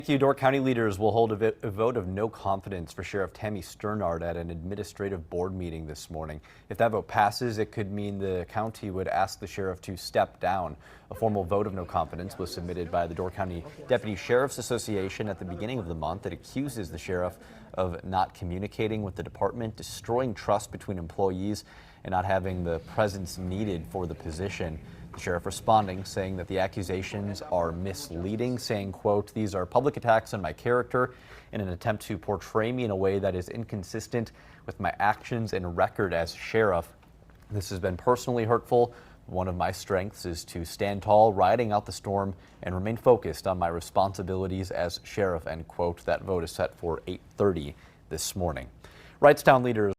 Thank you. Door County leaders will hold a vote of no confidence for Sheriff Tammy Sternard at an administrative board meeting this morning. If that vote passes, it could mean the county would ask the sheriff to step down. A formal vote of no confidence was submitted by the Door County Deputy Sheriff's Association at the beginning of the month. It accuses the sheriff of not communicating with the department, destroying trust between employees, and not having the presence needed for the position. The sheriff responding, saying that the accusations are misleading, saying, quote, "These are public attacks on my character in an attempt to portray me in a way that is inconsistent with my actions and record as sheriff. This has been personally hurtful. One of my strengths is to stand tall, riding out the storm, and remain focused on my responsibilities as sheriff," end quote. That vote is set for 8:30 this morning. Wrightstown leaders